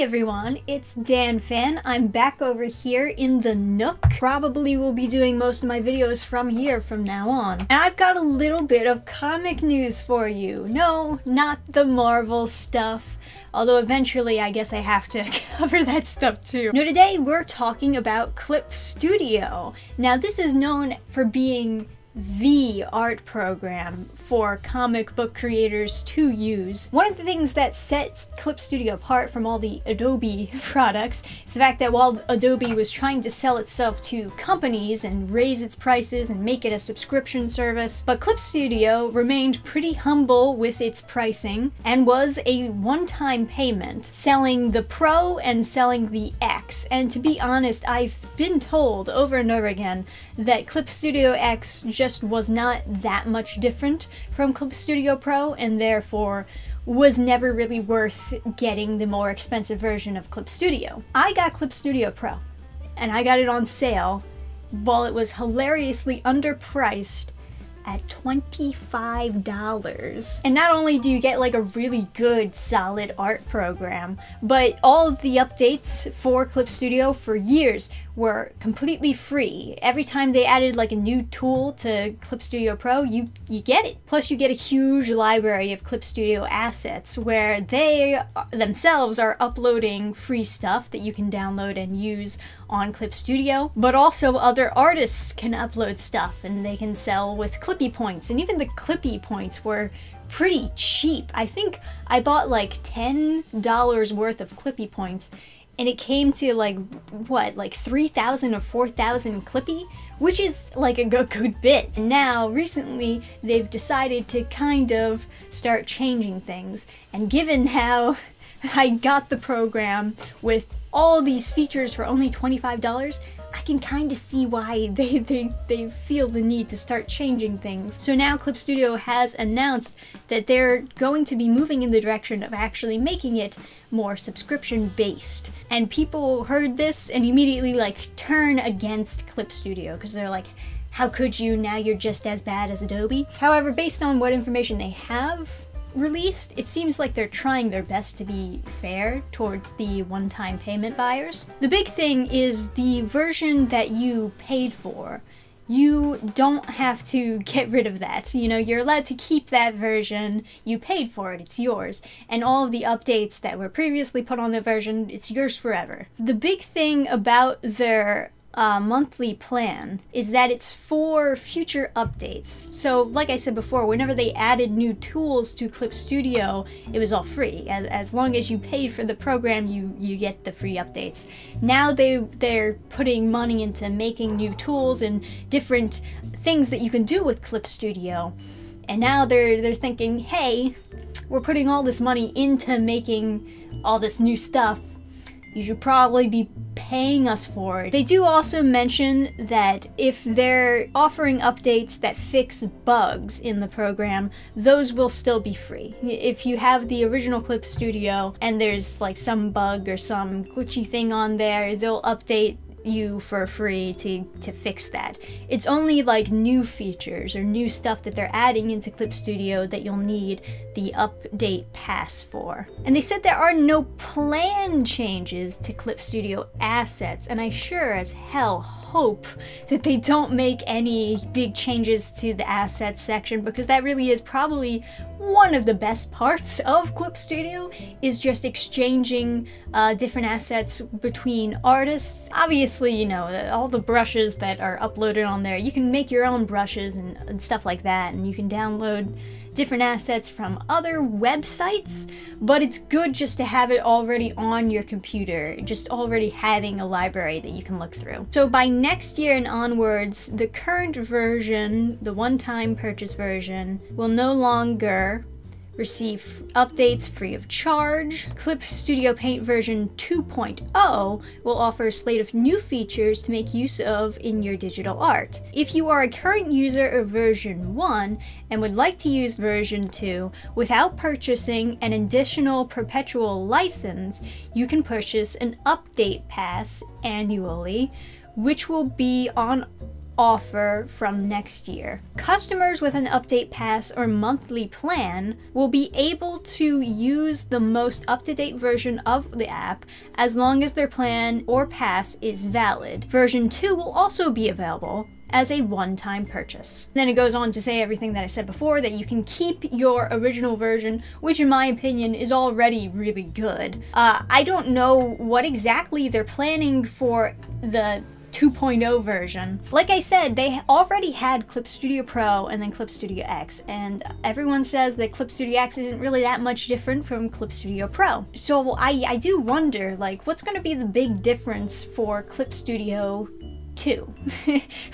Hey everyone, it's dannphan. I'm back over here in the Nook. Probably will be doing most of my videos from here from now on. And I've got a little bit of comic news for you. No, not the Marvel stuff. Although eventually I guess I have to cover that stuff too. No, today we're talking about Clip Studio. Now this is known for being the art program for comic book creators to use. One of the things that sets Clip Studio apart from all the Adobe products is the fact that while Adobe was trying to sell itself to companies and raise its prices and make it a subscription service, but Clip Studio remained pretty humble with its pricing and was a one-time payment, selling the Pro and selling the X. And to be honest, I've been told over and over again that Clip Studio X just was not that much different from Clip Studio Pro and therefore was never really worth getting the more expensive version of Clip Studio. I got Clip Studio Pro and I got it on sale while it was hilariously underpriced at $25. And not only do you get like a really good solid art program, but all of the updates for Clip Studio for years were completely free. Every time they added like a new tool to Clip Studio Pro, you get it. Plus you get a huge library of Clip Studio assets where they themselves are uploading free stuff that you can download and use on Clip Studio, but also other artists can upload stuff and they can sell with Clippy points, and even the Clippy points were pretty cheap. I think I bought like $10 worth of Clippy points and it came to like, what, like 3,000 or 4,000 Clippy? Which is like a good bit. And now, recently, they've decided to kind of start changing things. And given how I got the program with all these features for only $25, I can kind of see why they feel the need to start changing things. So now Clip Studio has announced that they're going to be moving in the direction of actually making it more subscription-based. And people heard this and immediately like turn against Clip Studio because they're like, how could you? Now you're just as bad as Adobe. However, based on what information they have released, it seems like they're trying their best to be fair towards the one-time payment buyers. The big thing is the version that you paid for. You don't have to get rid of that. You know, you're allowed to keep that version. You paid for it, it's yours. And all of the updates that were previously put on the version, it's yours forever. The big thing about their monthly plan is that it's for future updates. So like I said before, whenever they added new tools to Clip Studio, it was all free. As long as you paid for the program, you get the free updates. Now they're putting money into making new tools and different things that you can do with Clip Studio. And now they're thinking, hey, we're putting all this money into making all this new stuff. You should probably be paying us for it. They do also mention that if they're offering updates that fix bugs in the program, those will still be free. If you have the original Clip Studio and there's like some bug or some glitchy thing on there, they'll update you for free to fix that. It's only like new features or new stuff that they're adding into Clip Studio that you'll need the update pass for. And they said there are no planned changes to Clip Studio assets, and I sure as hell hope that they don't make any big changes to the assets section, because that really is probably one of the best parts of Clip Studio, is just exchanging different assets between artists. Obviously, you know, all the brushes that are uploaded on there, you can make your own brushes and stuff like that, and you can download different assets from other websites, but it's good just to have it already on your computer, just already having a library that you can look through. So by next year and onwards, the current version, the one-time purchase version, will no longer receive updates free of charge. Clip Studio Paint version 2.0 will offer a slate of new features to make use of in your digital art. If you are a current user of version 1 and would like to use version 2 without purchasing an additional perpetual license, you can purchase an update pass annually, which will be on offer from next year. Customers with an update pass or monthly plan will be able to use the most up-to-date version of the app as long as their plan or pass is valid. Version 2 will also be available as a one-time purchase. Then it goes on to say everything that I said before, that you can keep your original version, which in my opinion is already really good. I don't know what exactly they're planning for the 2.0 version. Like I said, they already had Clip Studio Pro and then Clip Studio X, and everyone says that Clip Studio X isn't really that much different from Clip Studio Pro. So I do wonder, like, what's going to be the big difference for Clip Studio 2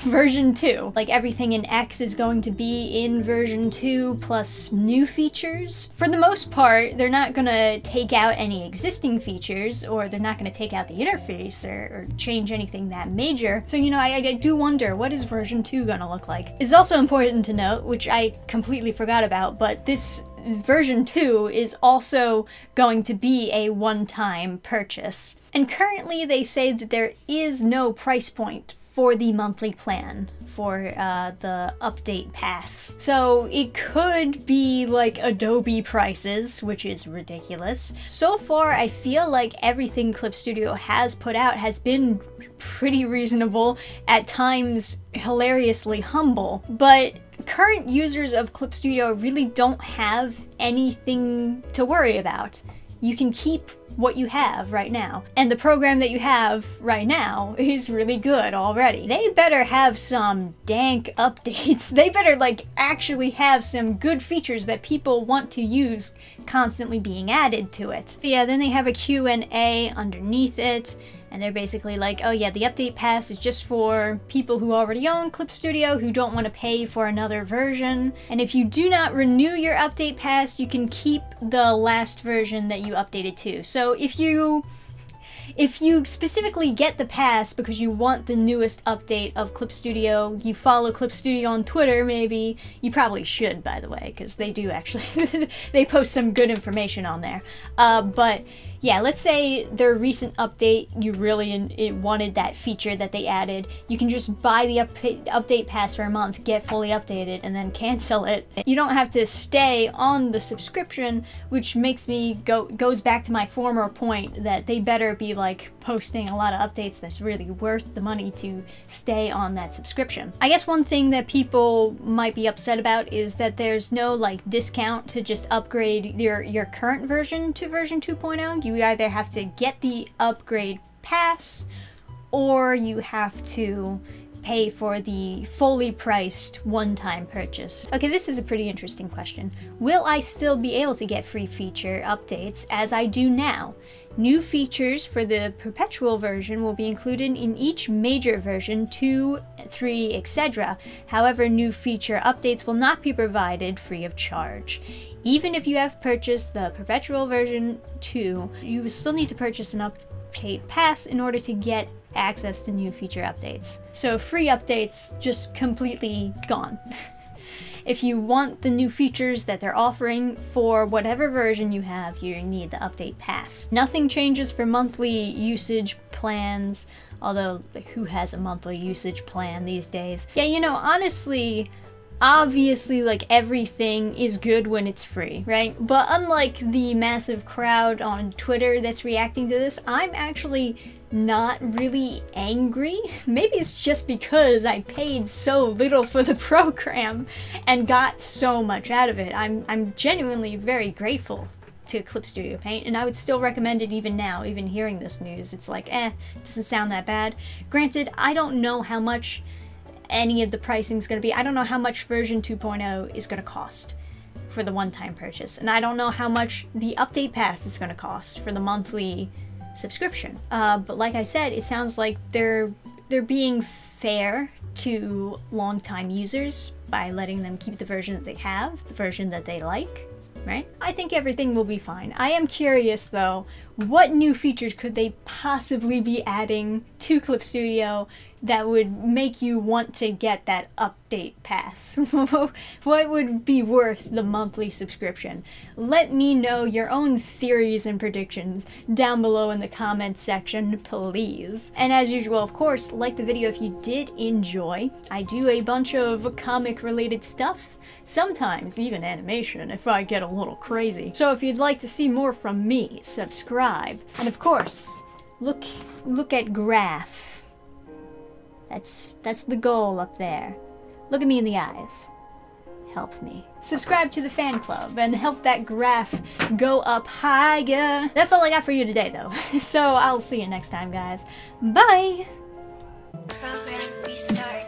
version 2. Like, everything in X is going to be in version 2 plus new features. For the most part, they're not gonna take out any existing features, or they're not gonna take out the interface or change anything that major. So, you know, I do wonder, what is version 2 gonna look like? It's also important to note, which I completely forgot about, but this version 2 is also going to be a one-time purchase. And currently they say that there is no price point for the monthly plan for the update pass. So it could be like Adobe prices, which is ridiculous. So far, I feel like everything Clip Studio has put out has been pretty reasonable, at times hilariously humble, but current users of Clip Studio really don't have anything to worry about. You can keep what you have right now, and the program that you have right now is really good already. They better have some dank updates. They better like actually have some good features that people want to use constantly being added to it. But yeah, then they have a Q&A underneath it, and they're basically like, oh yeah, the update pass is just for people who already own Clip Studio who don't want to pay for another version. And if you do not renew your update pass, you can keep the last version that you updated to. So if you specifically get the pass because you want the newest update of Clip Studio, you follow Clip Studio on Twitter maybe, you probably should, by the way, because they do actually, they post some good information on there. But yeah, let's say their recent update, you really wanted that feature that they added. You can just buy the update pass for a month, get fully updated, and then cancel it. You don't have to stay on the subscription, which makes me goes back to my former point that they better be like posting a lot of updates that's really worth the money to stay on that subscription. I guess one thing that people might be upset about is that there's no like discount to just upgrade your current version to version 2.0. You either have to get the upgrade pass, or you have to pay for the fully priced one-time purchase. Okay, this is a pretty interesting question. Will I still be able to get free feature updates as I do now? New features for the perpetual version will be included in each major version, 2, 3, etc. However, new feature updates will not be provided free of charge. Even if you have purchased the perpetual version 2, you will still need to purchase an update pass in order to get access to new feature updates. So free updates just completely gone. If you want the new features that they're offering for whatever version you have, you need the update pass. Nothing changes for monthly usage plans, although like, who has a monthly usage plan these days? Yeah, you know, honestly, obviously, like, everything is good when it's free, right? But unlike the massive crowd on Twitter that's reacting to this, I'm actually not really angry. Maybe it's just because I paid so little for the program and got so much out of it. I'm genuinely very grateful to Clip Studio Paint, and I would still recommend it even now, even hearing this news. It's like, doesn't sound that bad. Granted, I don't know how much any of the pricing is going to be. I don't know how much version 2.0 is going to cost for the one-time purchase, and I don't know how much the update pass is going to cost for the monthly subscription. But like I said, it sounds like they're being fair to long-time users by letting them keep the version that they have, the version that they like, right? I think everything will be fine. I am curious though, what new features could they possibly be adding to Clip Studio that would make you want to get that update pass? What would be worth the monthly subscription? Let me know your own theories and predictions down below in the comments section, please. And as usual, of course, like the video if you did enjoy. I do a bunch of comic related stuff, sometimes even animation if I get a little crazy. So if you'd like to see more from me, subscribe. And of course, look at Graph. That's the goal up there. Look at me in the eyes. Help me. Subscribe to the fan club and help that graph go up higher. That's all I got for you today though. So I'll see you next time, guys. Bye! Program restart.